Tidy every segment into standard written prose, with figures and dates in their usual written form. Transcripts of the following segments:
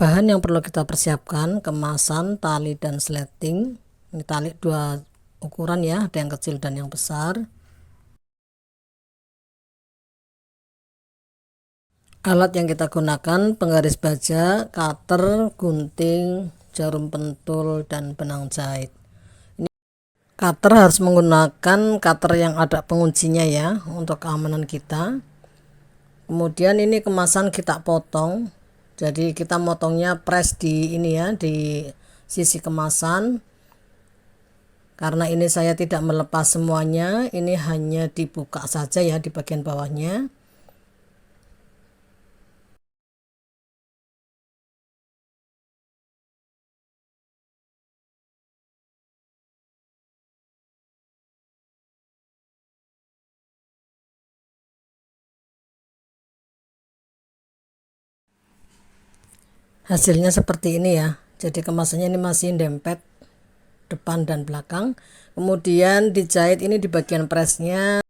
Bahan yang perlu kita persiapkan: kemasan, tali, dan sleting. Ini tali dua ukuran ya, ada yang kecil dan yang besar. Alat yang kita gunakan: penggaris baja, cutter, gunting, jarum pentul, dan benang jahit. Cutter harus menggunakan cutter yang ada penguncinya ya, untuk keamanan kita. Kemudian ini kemasan kita potong, jadi kita motongnya press di ini ya, di sisi kemasan. Karena ini saya tidak melepas semuanya, ini hanya dibuka saja ya di bagian bawahnya. Hasilnya seperti ini ya, jadi kemasannya ini masih dempet depan dan belakang. Kemudian dijahit ini di bagian pressnya.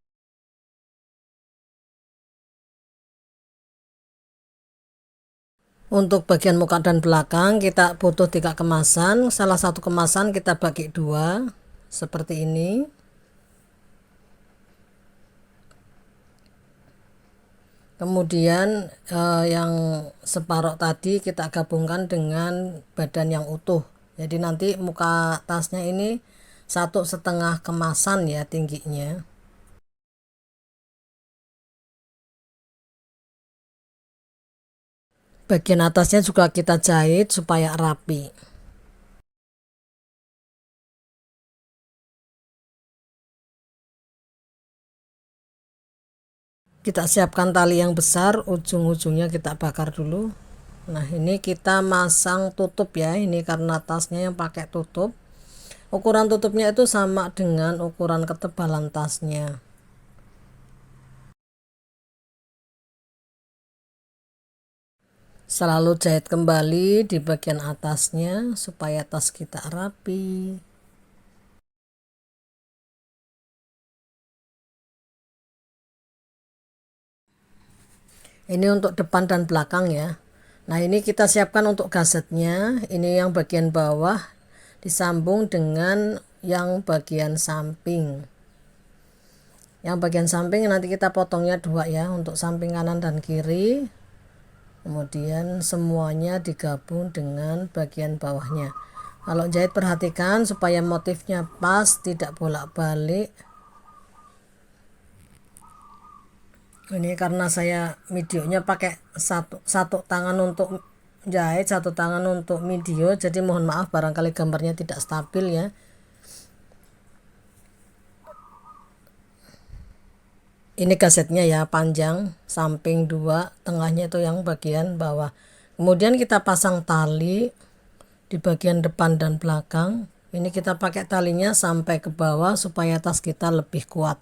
Untuk bagian muka dan belakang kita butuh 3 kemasan. Salah satu kemasan kita bagi 2 seperti ini. Kemudian yang separuh tadi kita gabungkan dengan badan yang utuh. Jadi nanti muka tasnya ini 1,5 kemasan ya tingginya. Bagian atasnya juga kita jahit supaya rapi. Kita siapkan tali yang besar, ujung-ujungnya kita bakar dulu. Nah, ini kita masang tutup ya, ini karena tasnya yang pakai tutup. Ukuran tutupnya itu sama dengan ukuran ketebalan tasnya. Selalu jahit kembali di bagian atasnya supaya tas kita rapi. Ini untuk depan dan belakang ya. Nah, ini kita siapkan untuk gazetnya. Ini yang bagian bawah disambung dengan yang bagian samping. Yang bagian samping nanti kita potongnya 2 ya, untuk samping kanan dan kiri. Kemudian semuanya digabung dengan bagian bawahnya. Kalau jahit perhatikan supaya motifnya pas, tidak bolak-balik. Ini karena saya videonya pakai satu tangan untuk jahit, satu tangan untuk video, jadi mohon maaf barangkali gambarnya tidak stabil ya. Ini gazetnya ya, panjang, samping 2, tengahnya itu yang bagian bawah. Kemudian kita pasang tali di bagian depan dan belakang. Ini kita pakai talinya sampai ke bawah supaya tas kita lebih kuat.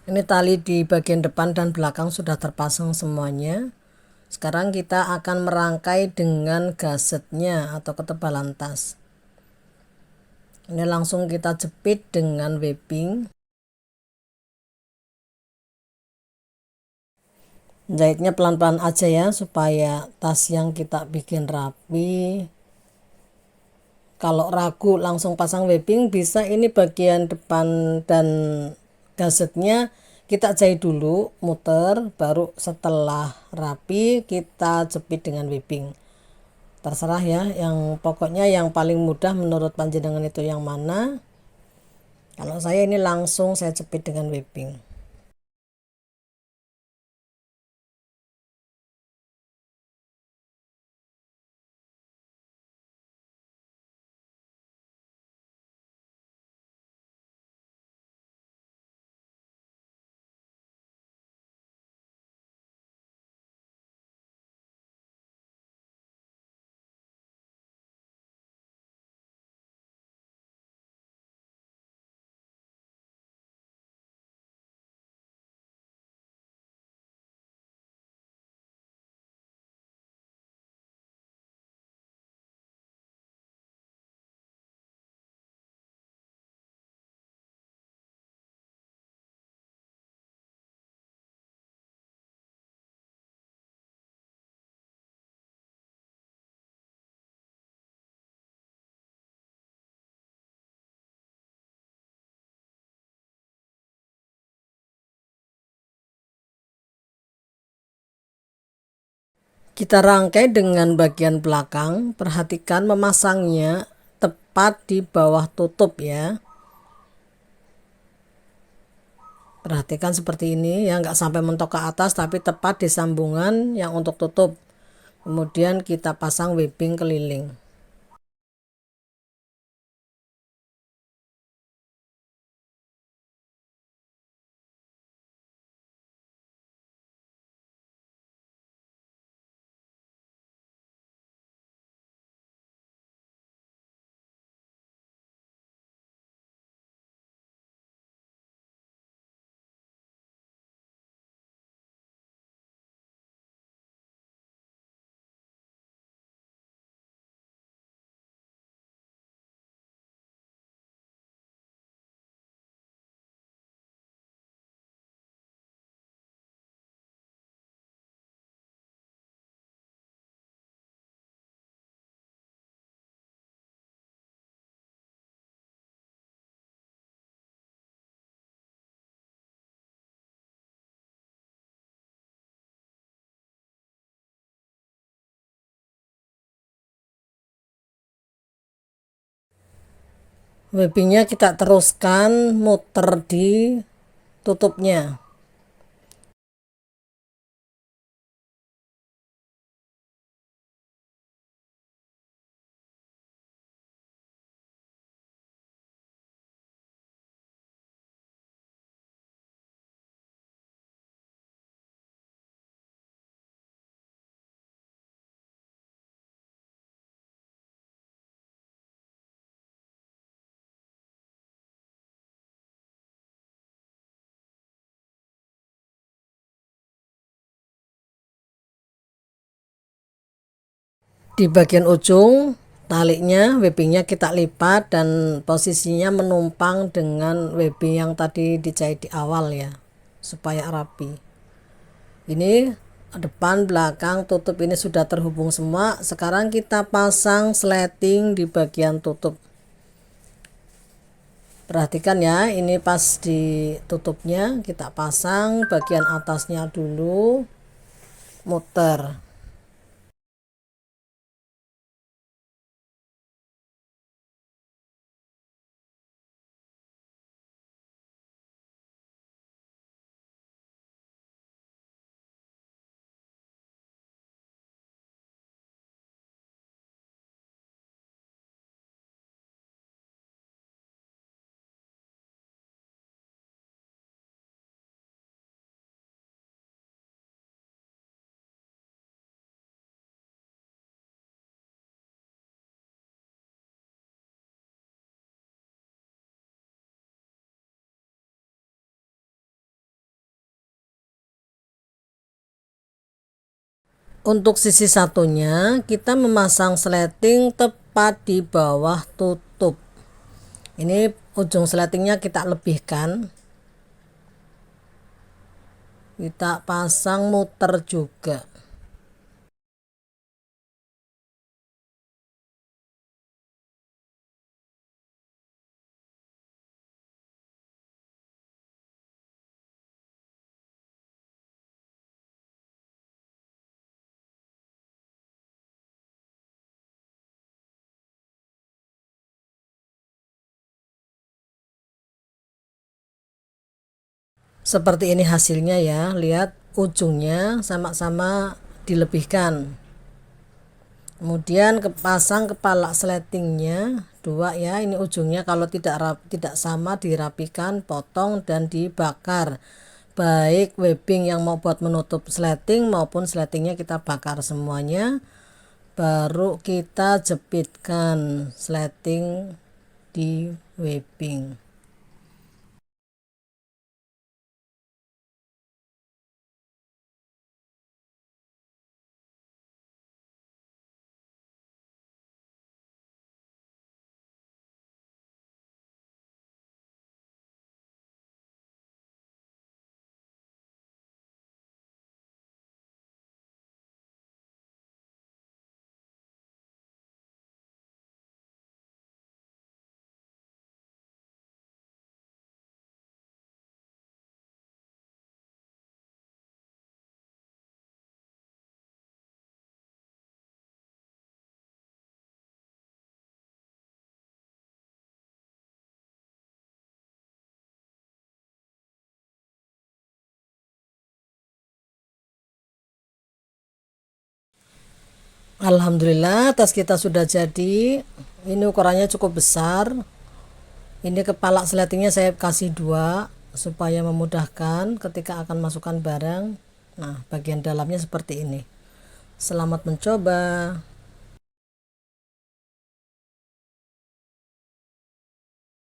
Ini tali di bagian depan dan belakang sudah terpasang semuanya. Sekarang kita akan merangkai dengan gasetnya atau ketebalan tas. Ini langsung kita jepit dengan webbing. Jahitnya pelan-pelan aja ya, supaya tas yang kita bikin rapi. Kalau ragu langsung pasang webbing bisa, ini bagian depan dan gazetnya kita jahit dulu, muter, baru setelah rapi kita jepit dengan webbing. Terserah ya, yang pokoknya yang paling mudah menurut panjenengan itu yang mana. Kalau saya ini langsung saya jepit dengan webbing. Kita rangkai dengan bagian belakang. Perhatikan memasangnya tepat di bawah tutup ya. Perhatikan seperti ini ya, nggak sampai mentok ke atas tapi tepat di sambungan yang untuk tutup. Kemudian kita pasang webbing keliling. Webbingnya kita teruskan muter di tutupnya. Di bagian ujung talinya, webbingnya kita lipat dan posisinya menumpang dengan webbing yang tadi dijahit di awal ya, supaya rapi. Ini depan, belakang, tutup ini sudah terhubung semua. Sekarang kita pasang sleting di bagian tutup. Perhatikan ya, ini pas di tutupnya kita pasang bagian atasnya dulu, muter. Untuk sisi satunya kita memasang sleting tepat di bawah tutup. Ini ujung sletingnya kita lebihkan, kita pasang muter juga. Seperti ini hasilnya ya, lihat ujungnya sama-sama dilebihkan. Kemudian pasang kepala sletingnya dua ya, ini ujungnya kalau tidak sama dirapikan, potong dan dibakar. Baik webbing yang mau buat menutup sleting maupun sletingnya kita bakar semuanya. Baru kita jepitkan sleting di webbing. Alhamdulillah tas kita sudah jadi. Ini ukurannya cukup besar. Ini kepala sletingnya saya kasih dua supaya memudahkan ketika akan masukkan barang. Nah, bagian dalamnya seperti ini. Selamat mencoba.